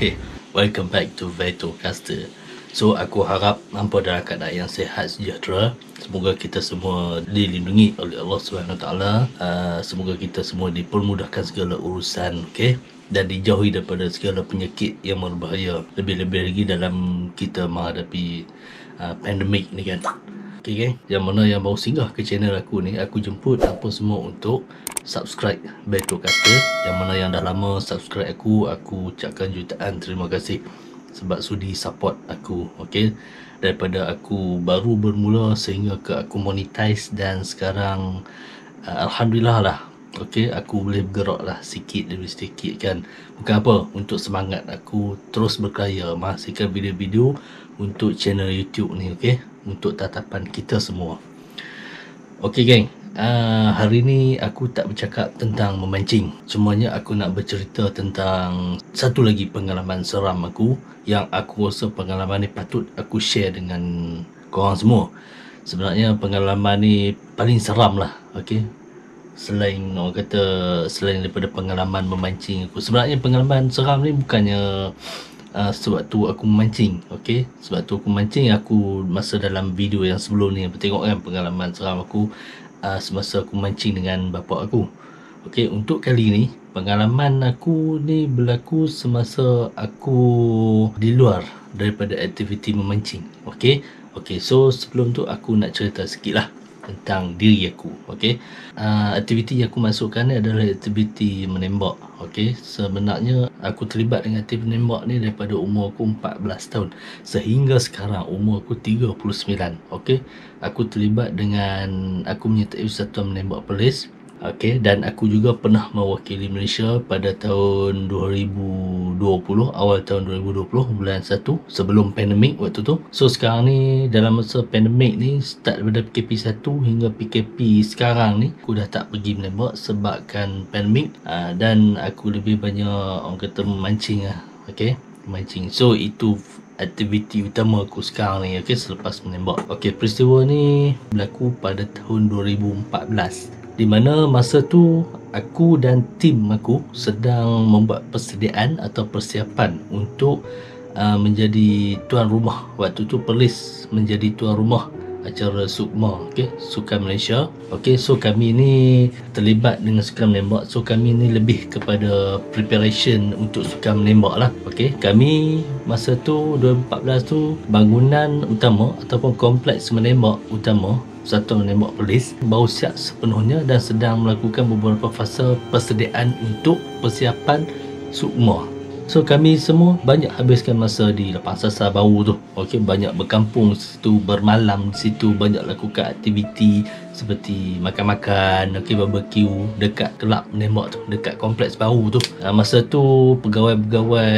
Okay, welcome back to Vetocaster. So, aku harap hampa dalam keadaan yang sihat sejahtera. Semoga kita semua dilindungi oleh Allah SWT. Semoga kita semua dipermudahkan segala urusan, okay? Dan dijauhi daripada segala penyakit yang berbahaya. Lebih-lebih lagi dalam kita menghadapi pandemik ni kan. Okay, gang, yang mana yang baru singgah ke channel aku ni, aku jemput hampa semua untuk subscribe Vetocaster. Yang mana yang dah lama subscribe aku ucapkan jutaan terima kasih sebab sudi support aku. Okay, daripada aku baru bermula sehingga ke aku monetize, dan sekarang Alhamdulillah lah, okay, aku boleh bergerak lah sikit demi sedikit kan. Bukan apa, untuk semangat aku terus berkarya menghasilkan video-video untuk channel YouTube ni, okay, untuk tatapan kita semua. Okay, geng, hari ni aku tak bercakap tentang memancing. Semuanya aku nak bercerita tentang satu lagi pengalaman seram aku, yang aku rasa pengalaman ni patut aku share dengan korang semua. Sebenarnya pengalaman ni paling seram lah, okay. Selain orang kata, selain daripada pengalaman memancing aku, sebenarnya pengalaman seram ni bukannya sewaktu aku memancing, okay. Sebab tu aku memancing, aku masa dalam video yang sebelum ni, tengok kan pengalaman seram aku semasa aku mancing dengan bapa aku. Okay, untuk kali ni pengalaman aku ni berlaku semasa aku di luar daripada aktiviti memancing. Okay, so sebelum tu aku nak cerita sikit lah tentang diri aku. Okay, aktiviti yang aku masukkan ni adalah aktiviti menembak. Okay, sebenarnya aku terlibat dengan aktiviti menembak ni daripada umur aku 14 tahun sehingga sekarang umur aku 39. Okay, aku terlibat dengan, aku menyertai Satuan Menembak Perlis. Okay, dan aku juga pernah mewakili Malaysia pada tahun 2020, awal tahun 2020, bulan 1, sebelum pandemik waktu tu. So sekarang ni, dalam masa pandemik ni, start daripada PKP 1 hingga PKP sekarang ni, aku dah tak pergi menembak sebabkan pandemik. Dan aku lebih banyak orang kata memancing lah. Okay, memancing. So itu aktiviti utama aku sekarang ni, okay, selepas menembak. Okay, peristiwa ni berlaku pada tahun 2014, di mana masa tu aku dan tim aku sedang membuat persediaan atau persiapan untuk menjadi tuan rumah. Waktu tu Perlis menjadi tuan rumah acara SUKMA, okay, Sukan Malaysia. Okay, so kami ni terlibat dengan sukan menembak. So kami ni lebih kepada preparation untuk sukan menembak lah. Okay, kami masa tu 2014 tu, bangunan utama ataupun kompleks menembak utama Satuan Menembak Perlis baru siap sepenuhnya dan sedang melakukan beberapa fasa persediaan untuk persiapan SUKMA. So kami semua banyak habiskan masa di lapang sasar baru tu. Okey, banyak berkampung di situ, bermalam di situ, banyak lakukan aktiviti seperti makan-makan, okey, barbecue dekat kelab menembak tu, dekat kompleks baru tu. Masa tu pegawai-pegawai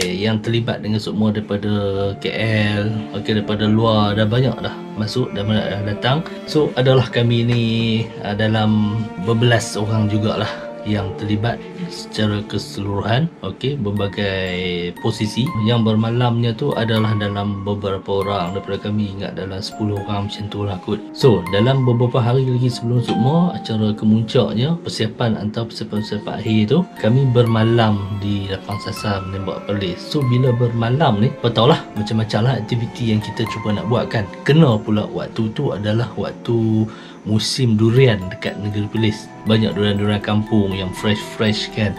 yang terlibat dengan SUKMA daripada KL, okey, daripada luar dah banyak dah masuk dan dah datang. So adalah kami ni dalam berbelas orang jugalah yang terlibat secara keseluruhan, okey, berbagai posisi. Yang bermalamnya tu adalah dalam beberapa orang daripada kami, ingat dalam 10 orang macam tu lah kot. So dalam beberapa hari lagi sebelum SUKMA, acara kemuncaknya, persiapan antara persiapan akhir tu, kami bermalam di lapang sasar menembak Perlis. So bila bermalam ni, tahulah macam-macam lah aktiviti yang kita cuba nak buat kan. Kena pula waktu tu adalah waktu musim durian dekat negeri Perlis. Banyak durian-durian kampung yang fresh kan.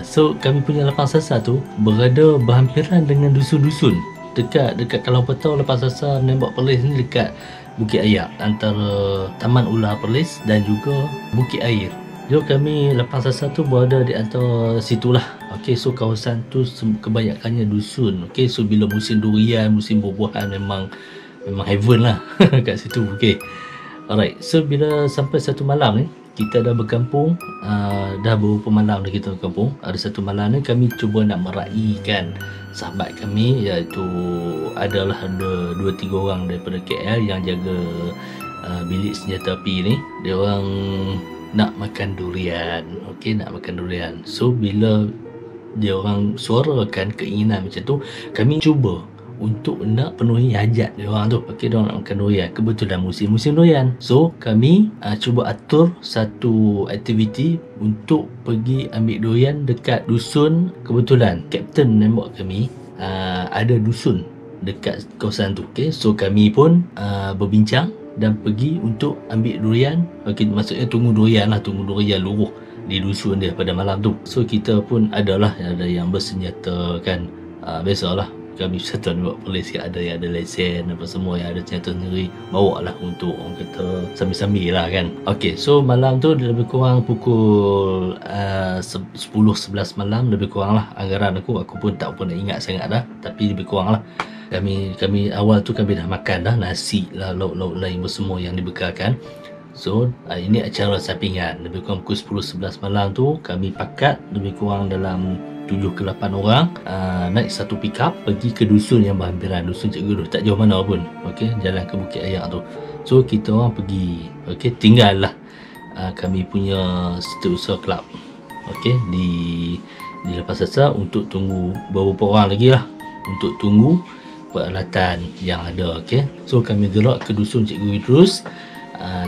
So kami punya lapang sasar tu berada berhampiran dengan dusun-dusun. Dekat kalau apa tahu, lapang sasar menembak Perlis ni dekat Bukit Ayak, antara Taman Ular Perlis dan juga Bukit Air. So kami lapang sasar tu berada di antara situlah. Okey, so kawasan tu kebanyakannya dusun. Okey, so bila musim durian, musim buah-buahan, memang heaven lah kat situ. Okey, alright, so bila sampai satu malam ni, kita dah berkampung, dah beberapa malam dah kita berkampung. Ada satu malam ni kami cuba nak meraihkan sahabat kami, iaitu adalah ada 2-3 orang daripada KL yang jaga bilik senjata api ni. Dia orang nak makan durian, okey, nak makan durian. So bila dia orang suarakan keinginan macam tu, kami cuba untuk nak penuhi hajat dia orang tu. Okey, dia orang nak makan durian. Kebetulan musim durian. So kami cuba atur satu aktiviti untuk pergi ambil durian dekat dusun. Kebetulan kapten nembak kami ada dusun dekat kawasan tu. Okey, so kami pun berbincang dan pergi untuk ambil durian. Okey, maksudnya tunggu durian luruh di dusun dia pada malam tu. So kita pun ada yang bersenjata kan. Biasalah kami satu buat polis, ada yang ada lesen apa semua, yang ada senjata sendiri, bawa lah untuk orang kata sambil-sambil lah kan. Okey, so malam tu lebih kurang pukul 10-11 malam lebih kurang lah anggaran aku pun tak pernah ingat sangat dah, tapi lebih kurang lah. Kami awal tu kami dah makan dah nasi lah, lauk-lauk lain semua yang dibekalkan. So ini acara sampingan. Lebih kurang pukul 10-11 malam tu kami pakat lebih kurang dalam 7 ke 8 orang naik satu pickup pergi ke dusun yang berhampiran, dusun Cikgu Duduk, tak jauh mana pun. Okey, jalan ke Bukit Ayak tu. So kita orang pergi, okey, tinggal lah kami punya Setiausaha Club, okey, di Lepas Sasa untuk tunggu beberapa orang lagi lah untuk tunggu peralatan yang ada. Okey, so kami gerak ke dusun Cikgu Idrus.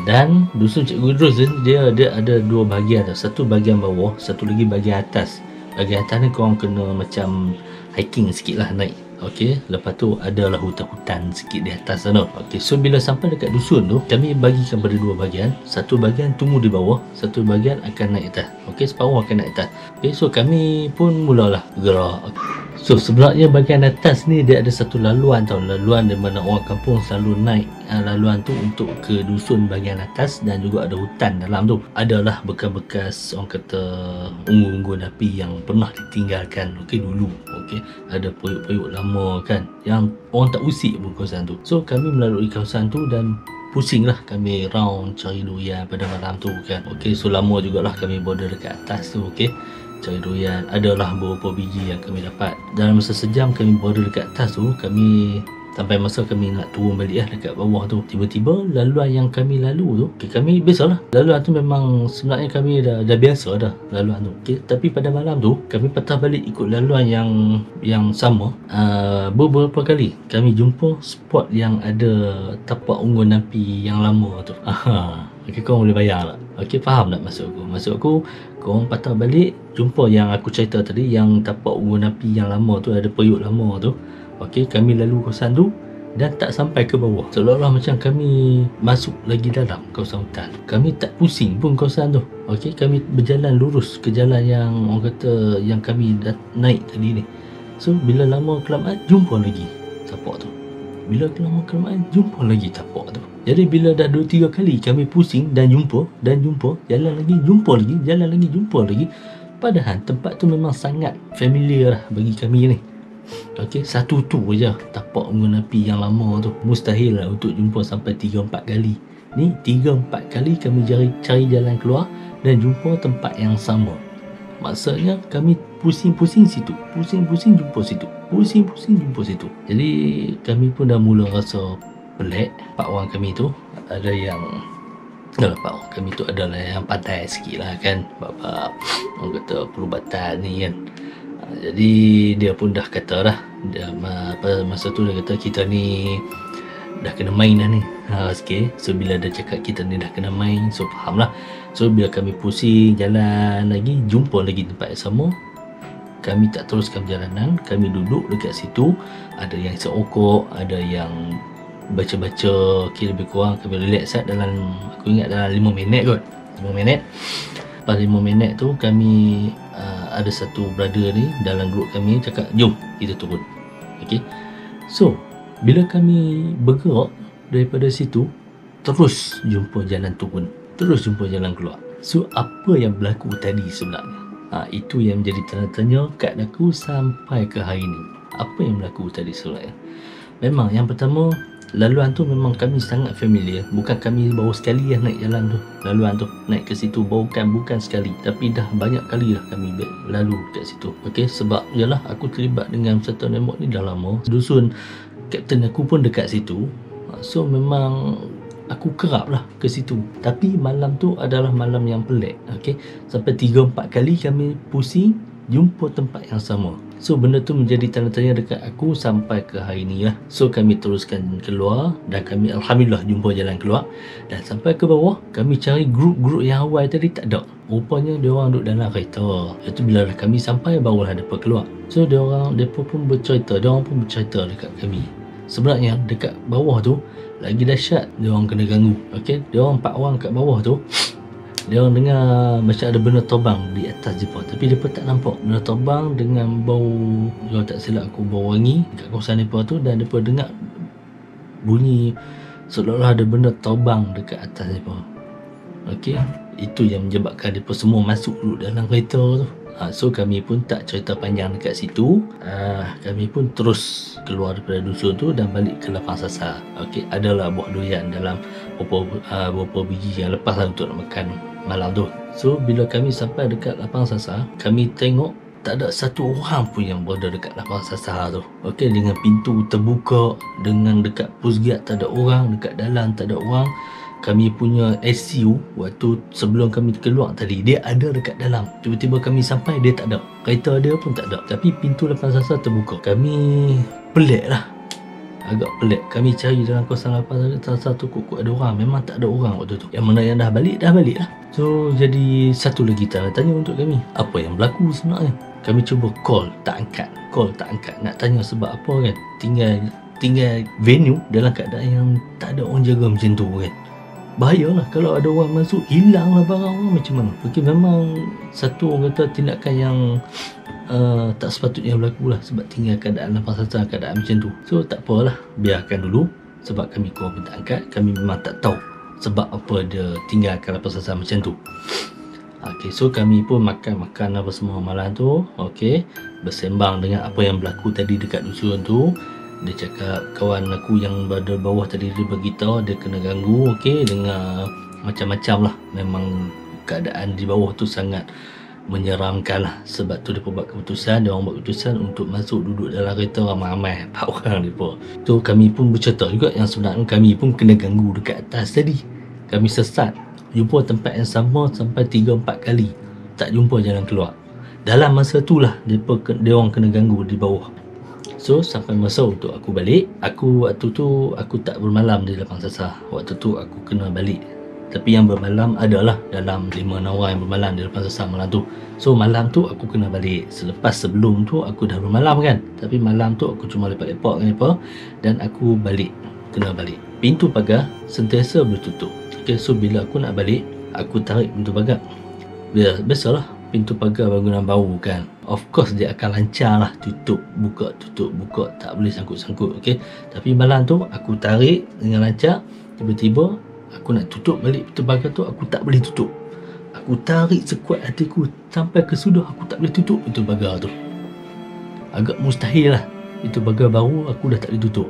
Dan dusun Cikgu Idrus dia ada dua bahagian. Satu bahagian bawah, satu lagi bahagian atas. Bahagian atas ni korang kena macam hiking sikit lah naik. Okey, lepas tu adalah hutan-hutan sikit di atas sana. Okey, so bila sampai dekat dusun tu, kami bagikan pada dua bahagian. Satu bahagian tunggu di bawah, satu bahagian akan naik atas. Okey, separuh akan naik atas. Okey, so kami pun mulalah gerak. So sebenarnya bahagian atas ni dia ada satu laluan tau, laluan di mana orang kampung selalu naik laluan tu untuk ke dusun bahagian atas, dan juga ada hutan dalam tu. Adalah bekas-bekas orang kata unggun api yang pernah ditinggalkan dulu. Okey, ada periuk-periuk lama kan yang orang tak usik pun kawasan tu. So kami melalui kawasan tu dan pusinglah kami round cari durian pada malam tu kan. Okey, so lama jugalah kami border dekat atas tu. Okey, cari durian, adalah beberapa biji yang kami dapat. Dalam masa sejam kami border dekat atas tu, kami sampai masa kami nak turun balik dekat bawah tu, tiba-tiba laluan yang kami lalu tu, okay, kami biasalah laluan tu memang sebenarnya kami dah biasa dah laluan tu. Okay, tapi pada malam tu kami patah balik ikut laluan yang sama. Beberapa kali kami jumpa spot yang ada tapak unggun api yang lama tu. Okay, korang boleh bayar tak? Okay, faham tak maksud aku? Maksud aku, korang patah balik jumpa yang aku cerita tadi, yang tapak unggun api yang lama tu, ada periuk lama tu. Okey, kami lalu kawasan tu dan tak sampai ke bawah. Seolah-olah macam kami masuk lagi dalam kawasan hutan. Kami tak pusing pun kawasan tu. Okey, kami berjalan lurus ke jalan yang orang kata yang kami dah naik tadi ni. So bila lama kelamaan jumpa lagi tapak tu. Bila lama kelamaan jumpa lagi tapak tu. Jadi bila dah 2-3 kali kami pusing dan jumpa, jalan lagi, jumpa lagi, jalan lagi, jumpa lagi. Padahal tempat tu memang sangat familiar lah bagi kami ni. Okey, satu tu je tapak unggun api yang lama tu. Mustahil lah untuk jumpa sampai 3-4 kali. Ni 3-4 kali kami cari jalan keluar dan jumpa tempat yang sama. Maksudnya kami pusing-pusing situ, pusing-pusing jumpa situ, pusing-pusing jumpa situ. Jadi kami pun dah mula rasa pelik. Pak orang kami tu ada yang pak orang kami tu adalah yang pandai sikit lah kan, bab orang kata perubatan ni kan. Jadi dia pun dah kata dah, masa tu dia kata kita ni dah kena main dah ni. Okay. So bila dia cakap kita ni dah kena main, so faham lah. So bila kami pusing jalan lagi, jumpa lagi tempat yang sama, kami tak teruskan perjalanan. Kami duduk dekat situ, ada yang isap rokok, ada yang baca-baca. Okay, lebih kurang kami relax dalam, aku ingat dalam 5 minit kot, 5 minit. Lepas 5 minit tu kami ada satu brother ni dalam grup kami cakap, jom kita turun. Okay, so bila kami bergerak daripada situ, terus jumpa jalan turun, terus jumpa jalan keluar. So apa yang berlaku tadi sebenarnya? Itu yang menjadi tanda tanya kat aku sampai ke hari ni. Apa yang berlaku tadi sebenarnya? Memang yang pertama, laluan tu memang kami sangat familiar. Bukan kami baru sekali naik jalan tu, laluan tu naik ke situ, bukan sekali, tapi dah banyak kali dah kami lalu kat situ. Okey, sebab yalah aku terlibat dengan serta nembak ni dah lama. Dusun kapten aku pun dekat situ. So memang aku kerap lah ke situ. Tapi malam tu adalah malam yang pelik. Okey, sampai 3-4 kali kami pusing jumpa tempat yang sama. So benda tu menjadi tanda tanya dekat aku sampai ke hari ni lah. So kami teruskan keluar dan kami alhamdulillah jumpa jalan keluar. Dan sampai ke bawah, kami cari grup-grup yang awal tadi tak ada. Rupanya dia orang duduk dalam kereta. Itu bila dah kami sampai barulah mereka keluar. So mereka pun bercerita dekat kami. Sebenarnya dekat bawah tu lagi dahsyat, dia orang kena ganggu. Okey, dia orang 4 orang kat bawah tu. Dia orang dengar macam ada benda terbang di atas mereka, tapi mereka tak nampak. Benda terbang dengan bau, kalau tak silap aku, bau wangi kat kawasan mereka tu. Dan mereka dengar bunyi seolah-olah ada benda terbang dekat atas mereka. Okey, itu yang menyebabkan mereka semua masuk dulu dalam kereta tu. So kami pun tak cerita panjang dekat situ. Kami pun terus keluar daripada dusun tu dan balik ke lapang sasar. Okey, adalah buat doyan dalam beberapa biji yang lepas lah untuk nak makan malam tu. So bila kami sampai dekat lapang sasar, kami tengok tak ada satu orang pun yang berada dekat lapang sasar tu. Okey, dengan pintu terbuka, dengan dekat pusgat tak ada orang, dekat dalam tak ada orang. Kami punya SU waktu sebelum kami keluar tadi, dia ada dekat dalam. Tiba-tiba kami sampai, dia tak ada. Kereta dia pun tak ada. Tapi pintu lapang sasar terbuka. Kami pelik lah. Agak pelik. Kami cari dalam kawasan lapang sasar tu, kok ada orang. Memang tak ada orang waktu tu. Yang mana yang dah balik lah. So jadi satu lagi tanda tanya untuk kami. Apa yang berlaku sebenarnya? Kami cuba call, tak angkat. Nak tanya sebab apa kan. Tinggal venue dalam keadaan yang tak ada orang jaga macam tu kan. Bahayalah kalau ada orang masuk, hilanglah barang orang, macam mana? Okey, memang satu orang kata tindakan yang tak sepatutnya berlaku lah, sebab tinggal keadaan lapang sasar, keadaan macam tu. So tak apalah, biarkan dulu. Sebab kami call pun tak angkat. Kami memang tak tahu sebab apa dia tinggalkan lapang sasar macam tu. Okey, so kami pun makan apa semua malam tu. Okey, bersembang dengan apa yang berlaku tadi dekat dusun tu. Dia cakap kawan aku yang berada bawah tadi, dia beritahu dia kena ganggu. Okey, dengar macam-macam lah. Memang keadaan di bawah tu sangat menyeramkan lah. Sebab tu dia buat keputusan untuk masuk duduk dalam kereta ramai-ramai 4 orang mereka. Tu kami pun bercerita juga yang sebenarnya kami pun kena ganggu dekat atas tadi. Kami sesat, jumpa tempat yang sama sampai 3-4 kali, tak jumpa jalan keluar. Dalam masa tu lah dia orang kena ganggu di bawah. So sampai masa untuk aku balik, waktu tu aku tak bermalam di lapang sasar. Waktu tu aku kena balik. Tapi yang bermalam adalah dalam 5-6 orang yang bermalam di lapang sasar malam tu. So malam tu aku kena balik. Sebelum tu aku dah bermalam kan. Tapi malam tu aku cuma lepak-lepak dengan mereka dan aku kena balik. Pintu pagar sentiasa bertutup. Okay, so bila aku nak balik, aku tarik pintu pagar. Biasalah pintu pagar bangunan baru kan, of course dia akan lancar lah, tutup buka, tak boleh sangkut-sangkut. Okay, tapi malam tu aku tarik dengan lancar. Tiba-tiba aku nak tutup balik pintu pagar tu, aku tak boleh tutup. Aku tarik sekuat hatiku sampai ke sudah aku tak boleh tutup pintu pagar tu. Agak mustahil lah, pintu pagar baru aku dah tak boleh tutup.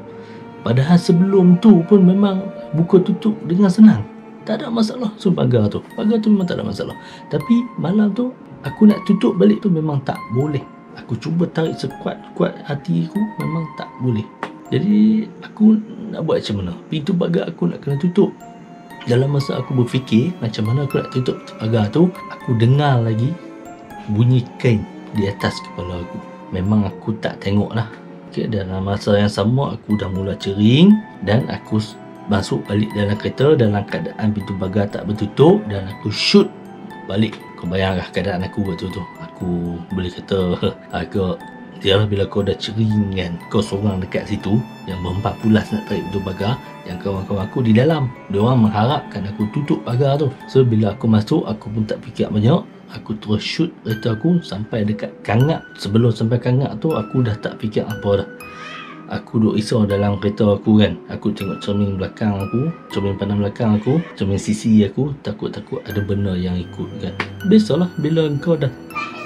Padahal sebelum tu pun memang buka tutup dengan senang, tak ada masalah. So pagar tu memang tak ada masalah. Tapi malam tu aku nak tutup balik tu memang tak boleh. Aku cuba tarik sekuat-kuat hatiku, memang tak boleh. Jadi aku nak buat macam mana? Pintu pagar aku nak kena tutup. Dalam masa aku berfikir macam mana aku nak tutup pagar tu, aku dengar lagi bunyi kain di atas kepala aku. Memang aku tak tengok lah. Okay, dalam masa yang sama aku dah mula cering dan aku masuk balik dalam kereta dalam keadaan pintu pagar tak bertutup dan aku shoot balik. Kau bayangkan keadaan aku waktu tu. Aku boleh kata agak dia bila kau dah cering kan, kau seorang dekat situ yang berempat pulas nak tarik pintu pagar, yang kawan-kawan aku di dalam, diorang mengharapkan aku tutup pagar tu. So bila aku masuk, aku pun tak fikir banyak. Aku terus shoot kereta aku sampai dekat kangak. Sebelum sampai kangak tu aku dah tak fikir apa dah. Aku duduk risau dalam kereta aku kan. Aku tengok cermin belakang aku, cermin pandang belakang aku, cermin sisi aku, takut-takut ada benda yang ikut kan. Biasalah bila kau dah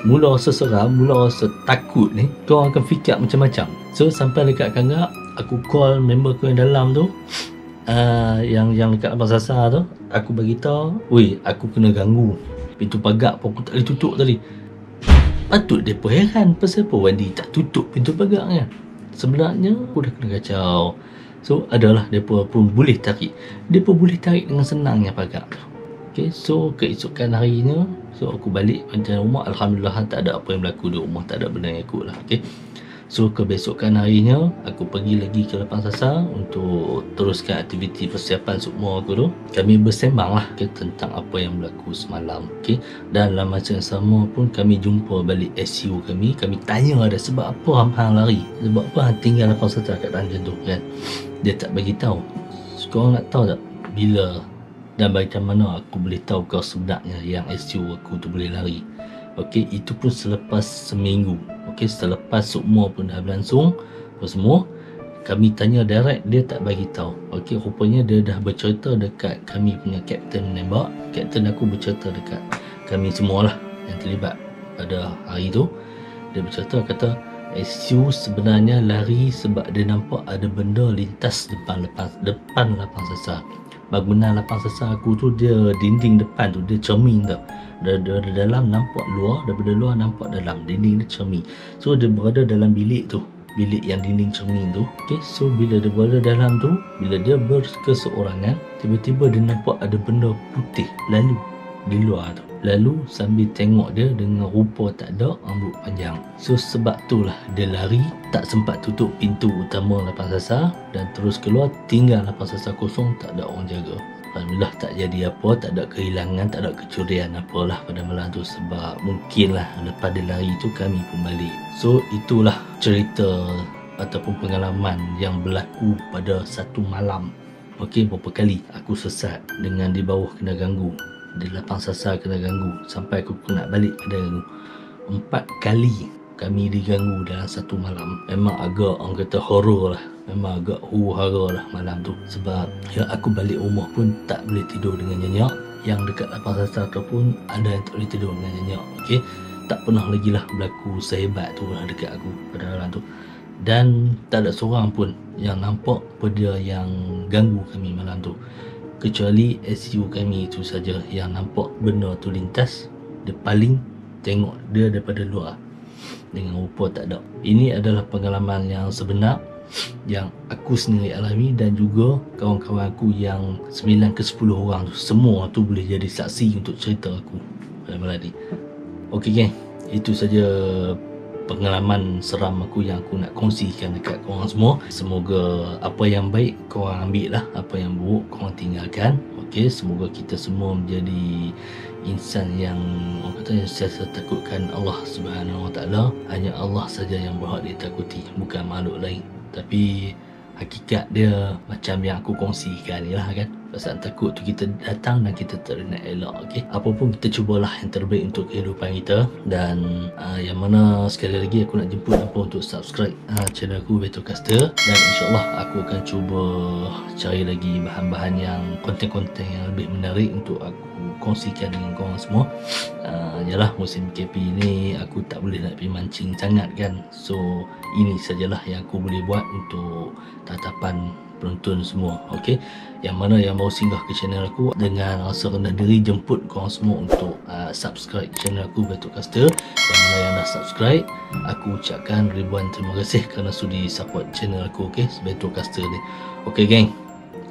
mula rasa seram, mula rasa takut ni, kau akan fikir macam-macam. So sampai dekat kangak, aku call member aku yang dalam tu, yang dekat lapang sasar tu. Aku beritahu, "Weh, aku kena ganggu. Pintu pagar pun aku tak boleh tutup tadi." Patut dia pun heran, pasal apa Wandi tak tutup pintu pagar kan. Sebenarnya aku dah kena kacau. So adalah mereka pun boleh tarik. Mereka boleh tarik dengan senangnya pagar tu. Okay, so keesokan harinya, so aku balik macam rumah, alhamdulillah tak ada apa yang berlaku di rumah, tak ada benda yang ikut lah. Okay, so kebesokan harinya aku pergi lagi ke lapang sasar untuk teruskan aktiviti persiapan semua aku tu. Kami bersembang lah tentang apa yang berlaku semalam. Okay, dan dalam masa yang sama pun kami jumpa balik SU kami. Kami tanya ada sebab apa hang lari, sebab apa hang tinggal lapang sasar kat macam tu kan. Dia tak bagi tahu. So, korang nak tahu tak bila dan macam mana aku boleh tahu kau sebenarnya yang SU aku tu boleh lari? Okey, itu pun selepas seminggu. Okey, selepas semua pun dah berlangsung apa semua, kami tanya direct, dia tak bagi tahu. Okey, rupanya dia dah bercerita dekat kami punya kapten menembak. Kapten aku bercerita dekat kami semualah yang terlibat pada hari tu. Dia bercerita kata SU sebenarnya lari sebab dia nampak ada benda lintas depan lapang sasar. Bangunan lapang sasar aku tu, dia dinding depan tu dia cermin tau. Dari dalam nampak luar, daripada luar nampak dalam. Dinding dia cermin. So dia berada dalam bilik tu, bilik yang dinding cermin tu. Okay, so bila dia berada dalam tu, bila dia berkeseorangan, tiba-tiba dia nampak ada benda putih lalu di luar tu. Lalu sambil tengok dia dengan rupa tak ada rambut panjang. So sebab itulah dia lari, tak sempat tutup pintu utama lapang sasar dan terus keluar, tinggal lapang sasar kosong, tak ada orang jaga. Alhamdulillah tak jadi apa, tak ada kehilangan, tak ada kecurian apalah pada malam tu. Sebab mungkinlah lepas dia lari tu kami pun balik. So itulah cerita ataupun pengalaman yang berlaku pada satu malam. Okey, berapa kali aku sesat dengan di bawah kena ganggu, di lapang sasar kena ganggu, sampai aku nak balik kena ganggu. 4 kali kami diganggu dalam satu malam. Memang agak orang kata horror lah, memang agak huru-hara lah malam tu. Sebab ya, aku balik rumah pun tak boleh tidur dengan nyenyak. Yang dekat lapang sasar tu pun ada yang tak boleh tidur dengan nyenyak. Okey, tak pernah lagi lah berlaku sehebat tu lah dekat aku pada malam tu. Dan tak ada seorang pun yang nampak benda yang ganggu kami malam tu, kecuali SU kami itu saja yang nampak benda tu lintas. Dia paling tengok dia daripada luar dengan rupa tak ada. Ini adalah pengalaman yang sebenar yang aku sendiri alami, dan juga kawan-kawan aku yang 9 ke 10 orang tu, semua tu boleh jadi saksi untuk cerita aku pada malam ni. Okey geng, itu saja pengalaman seram aku yang aku nak kongsikan dekat korang semua. Semoga apa yang baik korang ambil lah, apa yang buruk korang tinggalkan. Okey, semoga kita semua menjadi insan yang orang kata yang sentiasa takutkan Allah Subhanahu Wa Taala. Hanya Allah saja yang berhak ditakuti, bukan makhluk lain. Tapi hakikat dia macam yang aku kongsikan ni lah kan. Perasaan takut tu kita datang dan kita tak nak elak. Okay, apapun kita cubalah yang terbaik untuk kehidupan kita. Dan yang mana sekali lagi aku nak jemput apa untuk subscribe channel aku Vetocaster. Dan insyaAllah aku akan cuba cari lagi bahan-bahan yang konten-konten yang lebih menarik untuk aku kongsikan dengan korang semua. Yalah, musim KP ni aku tak boleh nak pergi mancing sangat kan. So ini sajalah yang aku boleh buat untuk tatapan penonton semua. Okey, yang mana yang mau singgah ke channel aku dengan rasa rendah diri, jemput korang semua untuk subscribe channel aku Vetocaster. Yang mana yang dah subscribe, aku ucapkan ribuan terima kasih kerana sudi support channel aku. Okey, Vetocaster ni. Okey geng,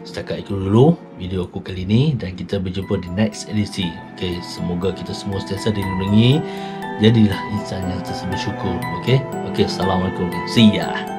setakat itu dulu video aku kali ini, dan kita berjumpa di next edisi. Okey, semoga kita semua sentiasa dilindungi. Jadilah insan yang sentiasa bersyukur. Okey, Assalamualaikum. See ya.